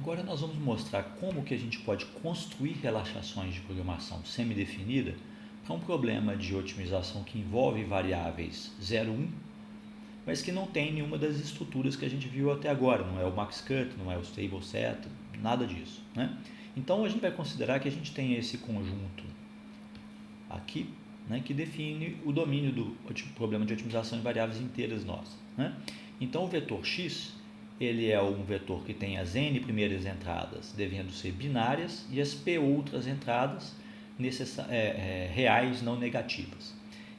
Agora nós vamos mostrar como que a gente pode construir relaxações de programação semidefinida para um problema de otimização que envolve variáveis 0, 1, mas que não tem nenhuma das estruturas que a gente viu até agora, não é o maxcut, não é o stable set, nada disso, né? Então a gente vai considerar que a gente tem esse conjunto aqui, né, que define o domínio do problema de otimização de variáveis inteiras nossas, né? Então o vetor x, ele é um vetor que tem as n primeiras entradas devendo ser binárias e as p outras entradas reais não negativas.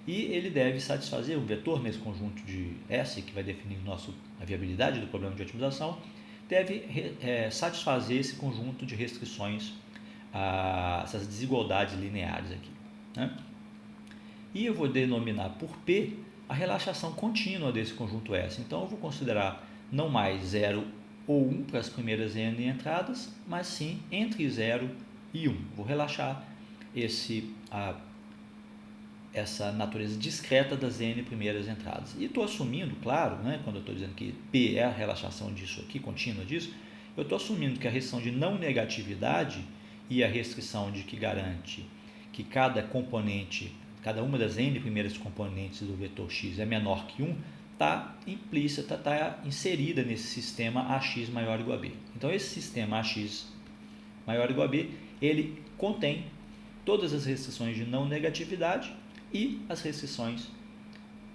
E ele deve satisfazer, um vetor nesse conjunto de S, que vai definir a viabilidade do problema de otimização, deve satisfazer esse conjunto de restrições, essas desigualdades lineares aqui, né? E eu vou denominar por P a relaxação contínua desse conjunto S. Então eu vou considerar não mais 0 ou 1 para as primeiras n entradas, mas sim entre 0 e 1. Vou relaxar essa natureza discreta das n primeiras entradas. E estou assumindo, claro, né, quando eu estou dizendo que P é a relaxação disso aqui, contínua disso, eu estou assumindo que a restrição de não negatividade e a restrição de que garante que cada componente, cada uma das n primeiras componentes do vetor x é menor que 1, está implícita, está inserida nesse sistema AX maior ou igual a B. Então esse sistema AX maior ou igual a B, ele contém todas as restrições de não negatividade e as restrições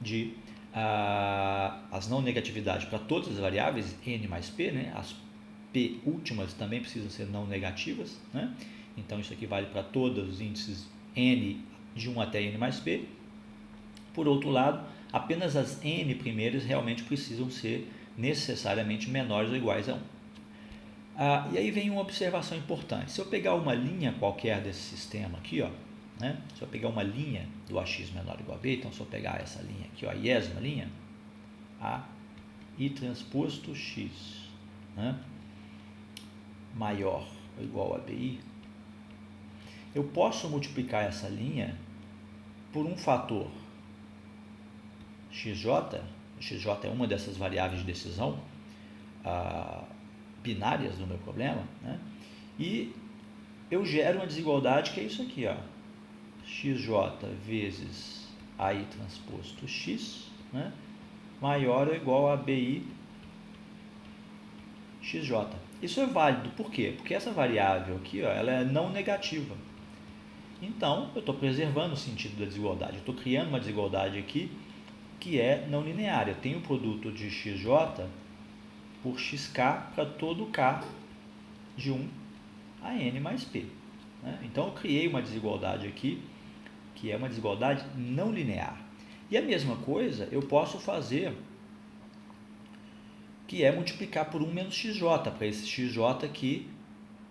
de as não negatividade para todas as variáveis n mais p, né? As p últimas também precisam ser não negativas, né? Então isso aqui vale para todos os índices n de 1 até n mais p. Por outro lado, apenas as n primeiras realmente precisam ser necessariamente menores ou iguais a 1. E aí vem uma observação importante. Se eu pegar uma linha qualquer desse sistema aqui, ó, né? Se eu pegar uma linha do AX menor ou igual a B, então se eu pegar essa linha aqui, ó, a iésima linha, A I transposto X, né, maior ou igual a BI, eu posso multiplicar essa linha por um fator XJ é uma dessas variáveis de decisão binárias do meu problema, né? E eu gero uma desigualdade que é isso aqui, ó, XJ vezes AI transposto X, né, maior ou igual a BI XJ. Isso é válido, por quê? Porque essa variável aqui, ó, ela é não negativa. Então, eu estou preservando o sentido da desigualdade. Eu estou criando uma desigualdade aqui que é não linear. Eu tenho o produto de XJ por XK para todo K de 1 a N mais P, né? Então, eu criei uma desigualdade aqui que é uma desigualdade não linear. E a mesma coisa eu posso fazer, que é multiplicar por 1 menos XJ, para esse XJ aqui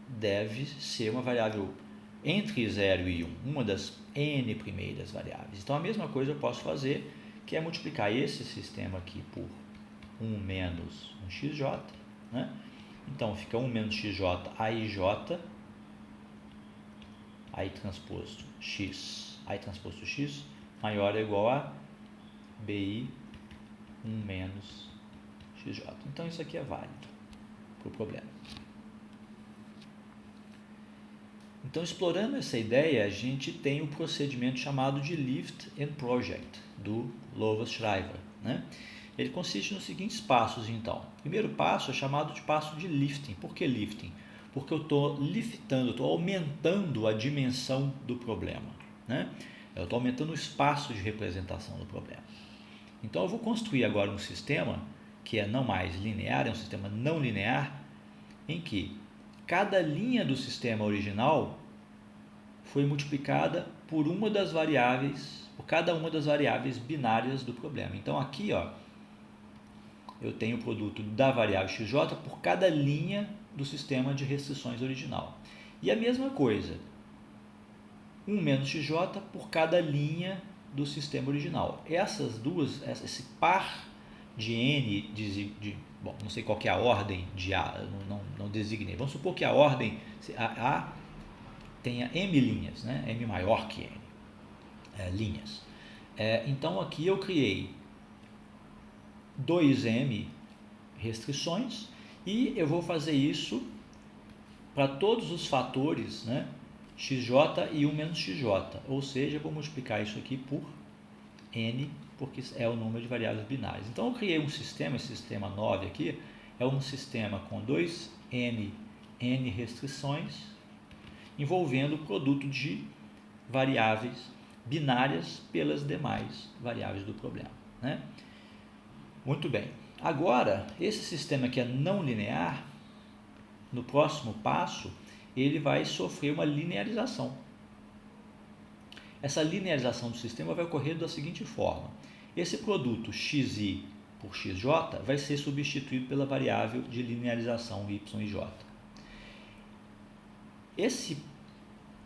deve ser uma variável entre 0 e 1, uma das n primeiras variáveis. Então a mesma coisa eu posso fazer, que é multiplicar esse sistema aqui por 1 menos 1 XJ, né? Então fica 1 menos XJ AIJ, aí transposto X, aí transposto X maior ou igual a BI 1 menos XJ. Então isso aqui é válido para o problema. Então, explorando essa ideia, a gente tem o procedimento chamado de Lift and Project, do Lovász Schreiber, né? Ele consiste nos seguintes passos, então. O primeiro passo é chamado de passo de lifting. Por que lifting? Porque eu estou liftando, estou aumentando a dimensão do problema, né? Eu estou aumentando o espaço de representação do problema. Então, eu vou construir agora um sistema que é não mais linear, é um sistema não linear, em que cada linha do sistema original foi multiplicada por uma das variáveis, por cada uma das variáveis binárias do problema. Então aqui, ó, eu tenho o produto da variável XJ por cada linha do sistema de restrições original. E a mesma coisa, 1 menos XJ por cada linha do sistema original. Essas duas, esse par de N, bom, não sei qual que é a ordem de A, não designei. Vamos supor que a ordem, A tenha M linhas, né? M maior que N linhas. Então aqui eu criei 2M restrições e eu vou fazer isso para todos os fatores, né, xj e 1 menos xj, ou seja, eu vou multiplicar isso aqui por n, porque é o número de variáveis binárias. Então eu criei um sistema, esse sistema 9 aqui, é um sistema com 2n restrições, envolvendo o produto de variáveis binárias pelas demais variáveis do problema, né? Muito bem. Agora, esse sistema que é não linear, no próximo passo, ele vai sofrer uma linearização. Essa linearização do sistema vai ocorrer da seguinte forma: esse produto xi por xj vai ser substituído pela variável de linearização y e j.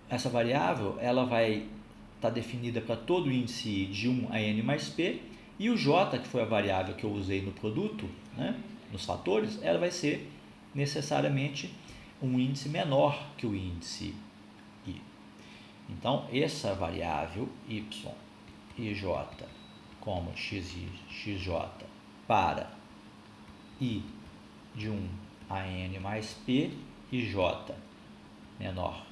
Essa variável ela vai estar definida para todo o índice I de 1 a n mais p, e o j, que foi a variável que eu usei no produto, né, nos fatores, ela vai ser necessariamente um índice menor que o índice I. Então, essa variável y e j como xi, xj para I de 1 a n mais p e j menor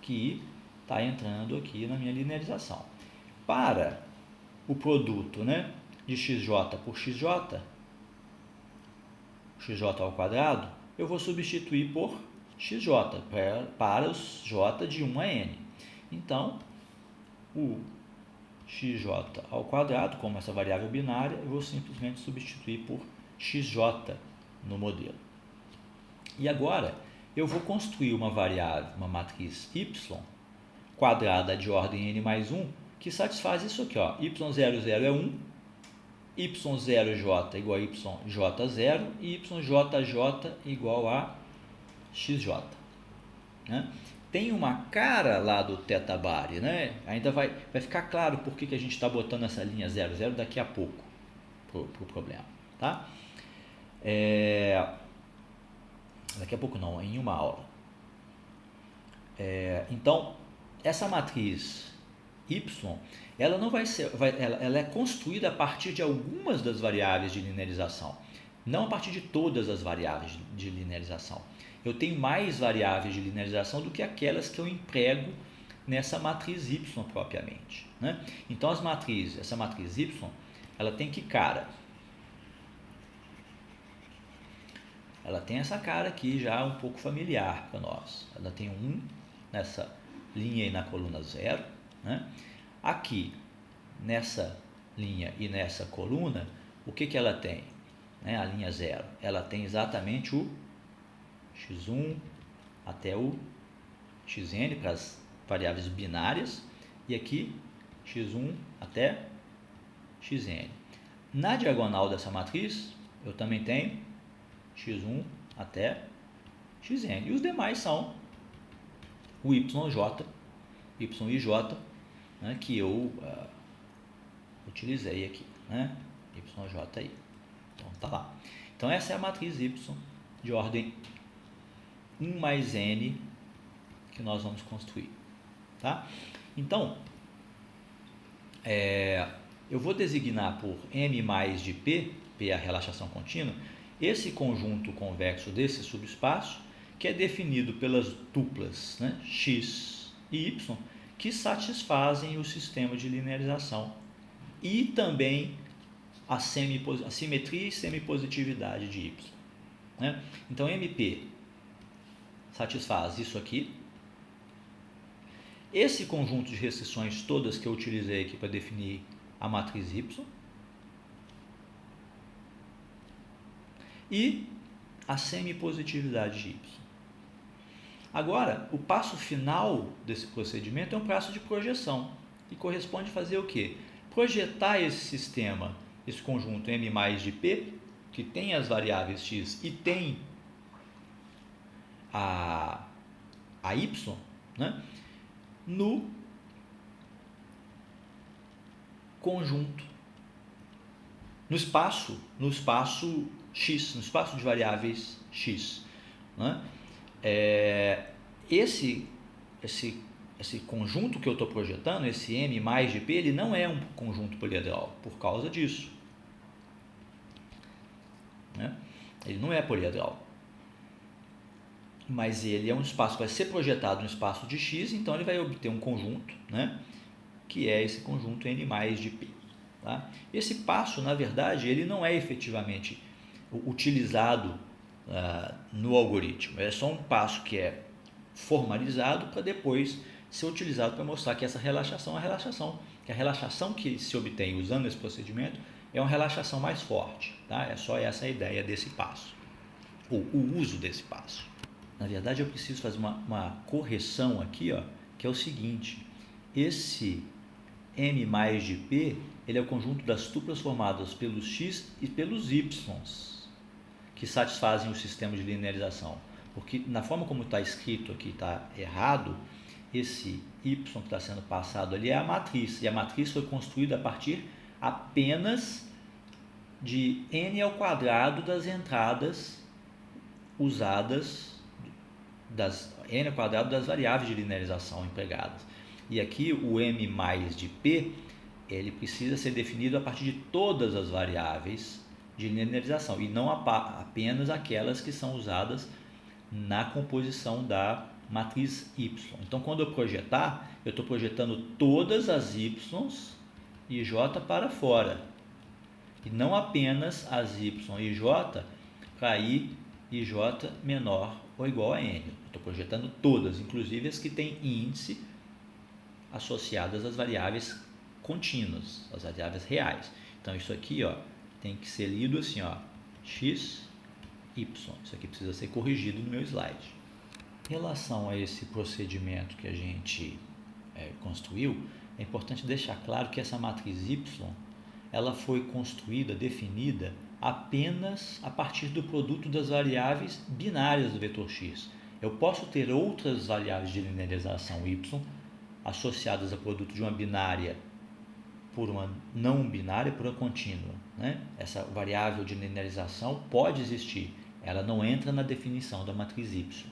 que I está entrando aqui na minha linearização. Para o produto, né, de xj por xj ao quadrado, eu vou substituir por xj para os j de 1 a n. Então, o xj ao quadrado, como essa variável binária, eu vou simplesmente substituir por xj no modelo. E agora, eu vou construir uma variável, uma matriz y quadrada de ordem n mais 1, que satisfaz isso aqui, ó, y00 é 1, y0j igual a yj0 e yjj igual a xj. Né? Tem uma cara lá do θ bar, né? Ainda vai ficar claro por que a gente está botando essa linha 00 daqui a pouco para o problema. Tá? Daqui a pouco não, em uma aula. Então, essa matriz y, ela não vai ser, ela é construída a partir de algumas das variáveis de linearização, não a partir de todas as variáveis de linearização. Eu tenho mais variáveis de linearização do que aquelas que eu emprego nessa matriz y propriamente, né? Então, essa matriz y, ela tem que cara? Ela tem essa cara aqui já um pouco familiar para nós. Ela tem 1 nessa linha e na coluna 0, né? Aqui, nessa linha e nessa coluna, o que ela tem? Né? A linha 0, ela tem exatamente o x1 até o xn para as variáveis binárias, e aqui x1 até xn. Na diagonal dessa matriz, eu também tenho x1 até xn, e os demais são o yj, yij, né, que eu utilizei aqui, né, yj. Então, tá lá. Então, essa é a matriz y de ordem 1 mais n que nós vamos construir. Tá? Então, eu vou designar por m mais de p, p é a relaxação contínua, esse conjunto convexo desse subespaço, que é definido pelas duplas, né, x e y, que satisfazem o sistema de linearização e também a simetria e semipositividade de y. Né? Então, MP satisfaz isso aqui. Esse conjunto de restrições todas que eu utilizei aqui para definir a matriz y e a semipositividade de y. Agora, o passo final desse procedimento é um passo de projeção, e corresponde a fazer o quê? Projetar esse sistema, esse conjunto M mais de P, que tem as variáveis x e tem a y, né, no conjunto, no espaço x, no espaço de variáveis x, né? Esse conjunto que eu estou projetando, esse M mais de P, ele não é um conjunto poliedral por causa disso, né? Ele não é poliedral. mas ele é um espaço que vai ser projetado no espaço de X, então ele vai obter um conjunto, né, que é esse conjunto N mais de P. Tá? Esse passo, na verdade, ele não é efetivamente utilizado no algoritmo, é só um passo que é formalizado para depois ser utilizado para mostrar que essa relaxação é a relaxação que se obtém usando esse procedimento é uma relaxação mais forte. Tá? É só essa a ideia desse passo, ou o uso desse passo. Na verdade, eu preciso fazer uma correção aqui, ó, que é o seguinte: esse M mais de P, ele é o conjunto das tuplas formadas pelos X e pelos Y, que satisfazem o sistema de linearização. Porque na forma como está escrito aqui está errado, esse Y que está sendo passado ali é a matriz, e a matriz foi construída a partir apenas de N ao quadrado das entradas usadas, N ao quadrado das variáveis de linearização empregadas. E aqui o M mais de P, ele precisa ser definido a partir de todas as variáveis de linearização, e não apenas aquelas que são usadas na composição da matriz Y. Então, quando eu projetar, eu estou projetando todas as Y e J para fora, e não apenas as Y e J para I e J menor ou igual a N. Estou projetando todas, inclusive as que têm índice associadas às variáveis contínuas, às variáveis reais. Então, isso aqui, ó, tem que ser lido assim, ó, x, y. Isso aqui precisa ser corrigido no meu slide. Em relação a esse procedimento que a gente construiu, é importante deixar claro que essa matriz y, ela foi construída, definida, apenas a partir do produto das variáveis binárias do vetor x. Eu posso ter outras variáveis de linearização y associadas ao produto de uma binária por uma não binária por uma contínua, né? Essa variável de linearização pode existir, ela não entra na definição da matriz y.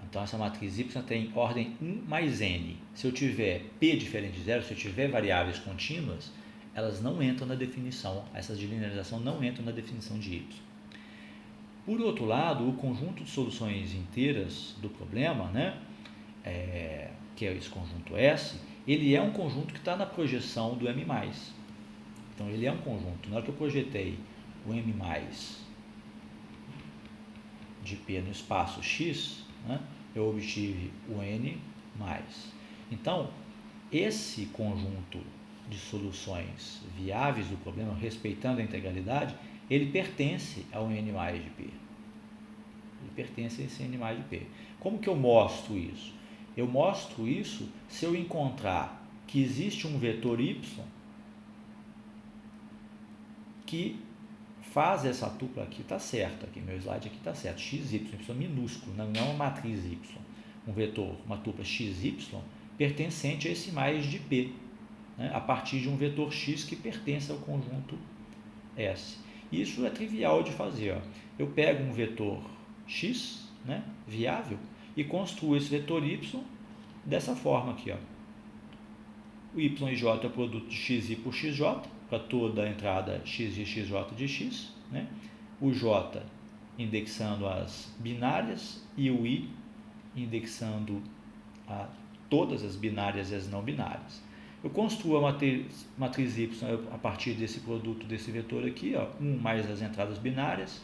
Então essa matriz y tem ordem 1 mais n. Se eu tiver p diferente de zero, se eu tiver variáveis contínuas, elas não entram na definição, essas de linearização não entram na definição de y. Por outro lado, o conjunto de soluções inteiras do problema, né, que é esse conjunto S, ele é um conjunto que está na projeção do M+. Então ele é um conjunto. Na hora que eu projetei o M+ de P no espaço X, né, eu obtive o N+. Então, esse conjunto de soluções viáveis do problema, respeitando a integralidade, ele pertence ao N+ de P. Ele pertence a esse N+ de P. Como que eu mostro isso? Eu mostro isso se eu encontrar que existe um vetor y que faz essa tupla aqui, está certo, aqui meu slide aqui está certo, xy, y minúsculo, não é uma matriz y, um vetor, uma tupla xy pertencente a esse mais de P, né, a partir de um vetor x que pertence ao conjunto S. Isso é trivial de fazer, ó. Eu pego um vetor x, né, viável, e construo esse vetor y dessa forma aqui, ó. O y e j é o produto de xi por xj, para toda a entrada x e xj de x, né? O j indexando as binárias e o i indexando todas as binárias e as não binárias. Eu construo a matriz y a partir desse produto desse vetor aqui, ó, 1 mais as entradas binárias,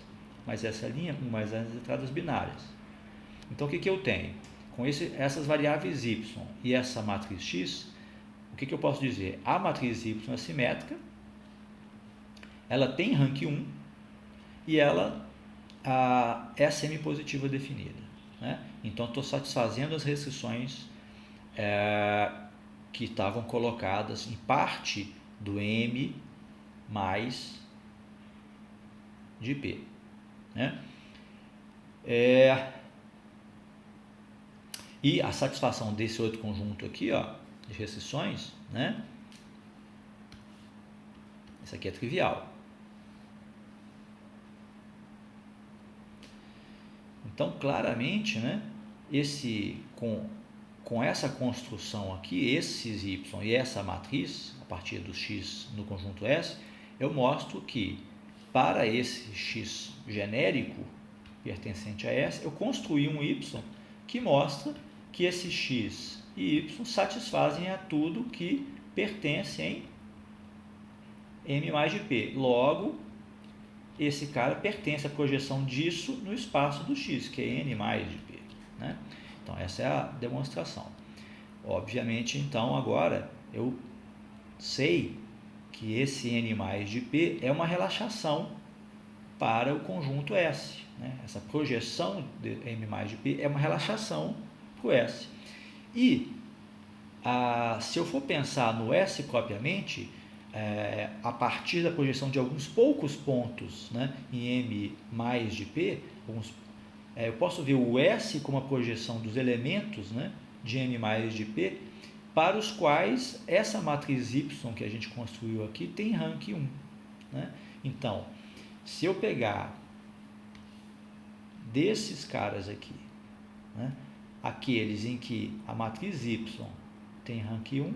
mais essa linha, 1 mais as entradas binárias. Então, o que eu tenho? Com essas variáveis y e essa matriz x, o que eu posso dizer? A matriz y é simétrica, ela tem rank 1 e ela é semipositiva definida, né? Então, estou satisfazendo as restrições que estavam colocadas em parte do M mais de P, né? E a satisfação desse outro conjunto aqui, ó, de restrições, né? Isso aqui é trivial. Então, claramente, né, com essa construção aqui, esses y e essa matriz, a partir do x no conjunto S, eu mostro que para esse x genérico, pertencente a S, eu construí um Y que mostra que esse X e Y satisfazem a tudo que pertence em M mais de P. Logo, esse cara pertence à projeção disso no espaço do X, que é N mais de P. Né? Então, essa é a demonstração. Obviamente, então, agora eu sei que esse N mais de P é uma relaxação para o conjunto S. Né? Essa projeção de M mais de P é uma relaxação para o S. E se eu for pensar no S propriamente, a partir da projeção de alguns poucos pontos, né, em M mais de P, eu posso ver o S como a projeção dos elementos, né, de M mais de P, para os quais essa matriz Y que a gente construiu aqui tem rank 1. Né? Então, se eu pegar desses caras aqui, né, aqueles em que a matriz Y tem rank 1,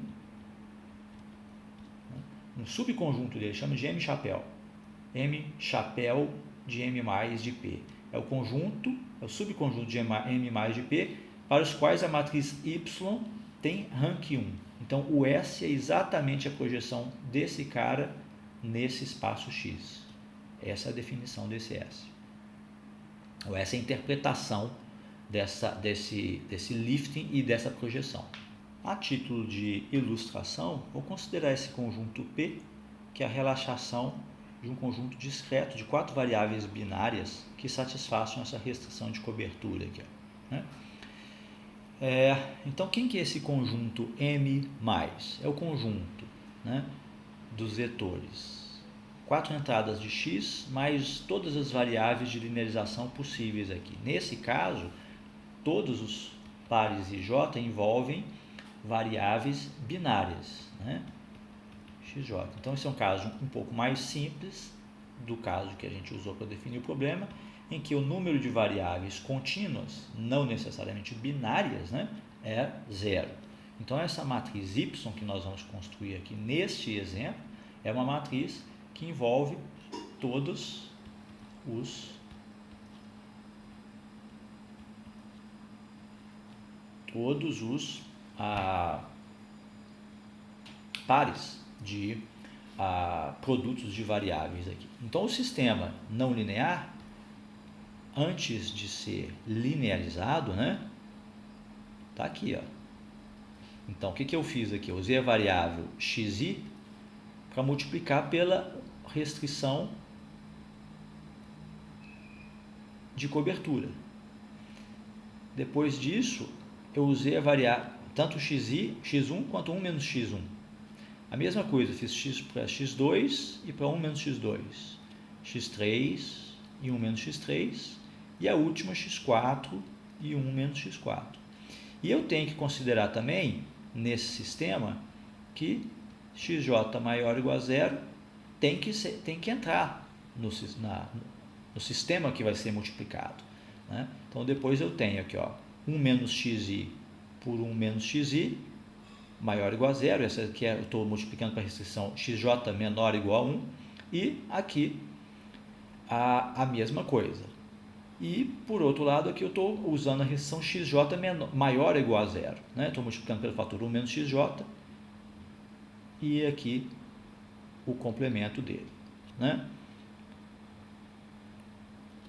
um subconjunto dele, chama de M chapéu. M chapéu de M mais de P. É o conjunto, é o subconjunto de M mais de P, para os quais a matriz Y tem rank 1. Então, o S é exatamente a projeção desse cara nesse espaço X. Essa é a definição desse S. O S é a interpretação desse lifting e dessa projeção. A título de ilustração, vou considerar esse conjunto P, que é a relaxação de um conjunto discreto de 4 variáveis binárias que satisfaçam essa restrição de cobertura aqui. Né? Então, quem que é esse conjunto M+? É o conjunto, né, dos vetores. 4 entradas de X mais todas as variáveis de linearização possíveis aqui. Nesse caso, todos os pares IJ envolvem variáveis binárias, né? XJ. Então, esse é um caso um pouco mais simples do caso que a gente usou para definir o problema, em que o número de variáveis contínuas, não necessariamente binárias, né, é 0. Então, essa matriz Y que nós vamos construir aqui neste exemplo é uma matriz que envolve todos os pares de produtos de variáveis aqui. Então, o sistema não linear, antes de ser linearizado, né, tá aqui, ó. Então, o que eu fiz aqui? Eu usei a variável xi para multiplicar pela restrição de cobertura. Depois disso, eu usei a variável tanto x1 quanto 1 menos x1. A mesma coisa, fiz x para x2 e para 1 menos x2, x3 e 1 menos x3, e a última x4 e 1 menos x4. E eu tenho que considerar também, nesse sistema, que xj maior ou igual a zero tem que entrar no sistema que vai ser multiplicado. Né? Então, depois eu tenho aqui, ó, 1 menos xi por 1 menos xi maior ou igual a zero. Essa aqui eu estou multiplicando para a restrição xj menor ou igual a 1. E aqui a mesma coisa. E, por outro lado, aqui eu estou usando a restrição xj maior ou igual a zero. Né? Estou multiplicando pelo fator 1 menos xj. E aqui o complemento dele. Né?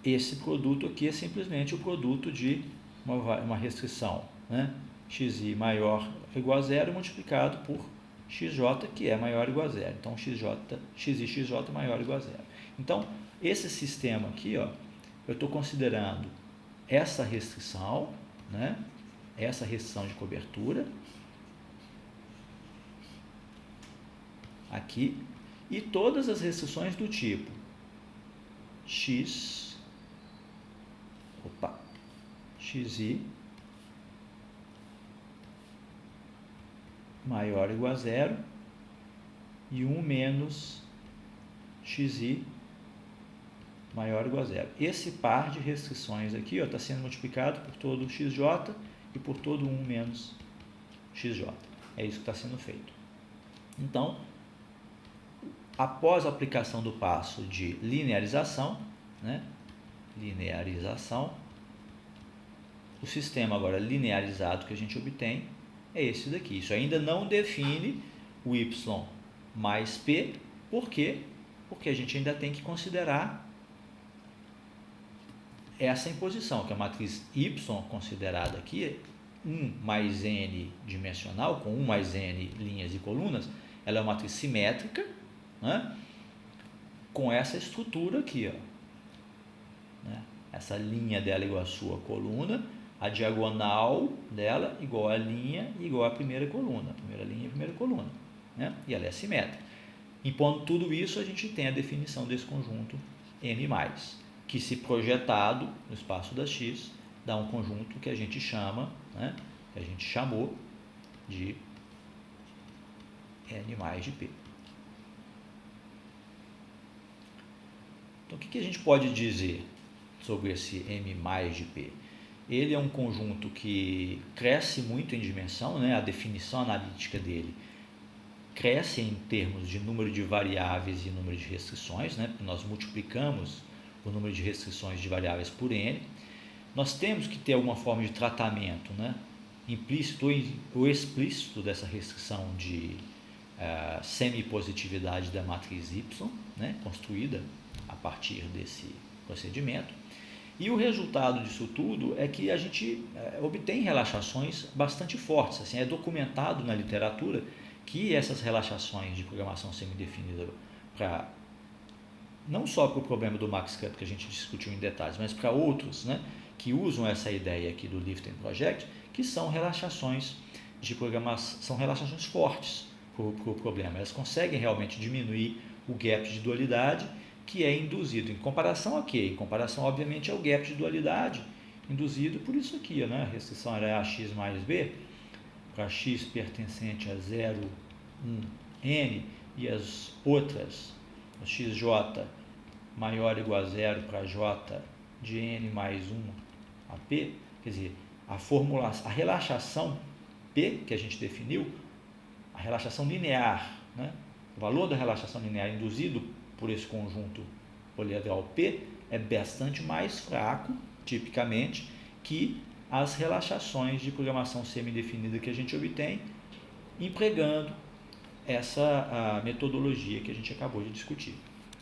Esse produto aqui é simplesmente o produto de uma restrição, né? xi maior ou igual a zero multiplicado por xj, que é maior ou igual a zero. Então, xi xj maior ou igual a zero. Então, esse sistema aqui, ó, eu estou considerando essa restrição, né? Essa restrição de cobertura aqui, e todas as restrições do tipo xi maior ou igual a zero e 1 menos xi maior ou igual a zero. Esse par de restrições aqui está sendo multiplicado por todo o xj e por todo 1 menos xj. É isso que está sendo feito. Então, após a aplicação do passo de linearização, né, linearização. O sistema agora linearizado que a gente obtém é esse daqui. Isso ainda não define o y mais p. Por quê? Porque a gente ainda tem que considerar essa imposição, que a matriz y considerada aqui, 1 mais n dimensional, com 1 mais n linhas e colunas, ela é uma matriz simétrica, né? Com essa estrutura aqui, ó, né? Essa linha dela igual a sua coluna, a diagonal dela igual a linha igual à primeira coluna, primeira linha e primeira coluna, né? E ela é simétrica. Impondo tudo isso, a gente tem a definição desse conjunto n+, que se projetado no espaço da X, dá um conjunto que a gente chama, né? Que a gente chamou de n de P. Então, o que a gente pode dizer sobre esse m de P? Ele é um conjunto que cresce muito em dimensão, né? A definição analítica dele cresce em termos de número de variáveis e número de restrições, né? Nós multiplicamos o número de restrições de variáveis por n. Nós temos que ter alguma forma de tratamento, né? Implícito ou explícito dessa restrição de semipositividade da matriz y, né? Construída a partir desse procedimento. E o resultado disso tudo é que a gente obtém relaxações bastante fortes. Assim, é documentado na literatura que essas relaxações de programação semidefinida, não só para o problema do Max Cut que a gente discutiu em detalhes, mas para outros, né, que usam essa ideia aqui do Lifting Project, que são relaxações de programação, são relaxações fortes para o problema. Elas conseguem realmente diminuir o gap de dualidade que é induzido. Em comparação a quê? Em comparação, obviamente, ao gap de dualidade induzido por isso aqui, né? A restrição era ax mais b, para x pertencente a 0, 1, n, e as outras, o xj maior ou igual a 0 para j de n mais 1 a p, quer dizer, a relaxação p que a gente definiu, a relaxação linear, né? O valor da relaxação linear induzido por esse conjunto poliedral P é bastante mais fraco, tipicamente, que as relaxações de programação semidefinida que a gente obtém empregando essa metodologia que a gente acabou de discutir.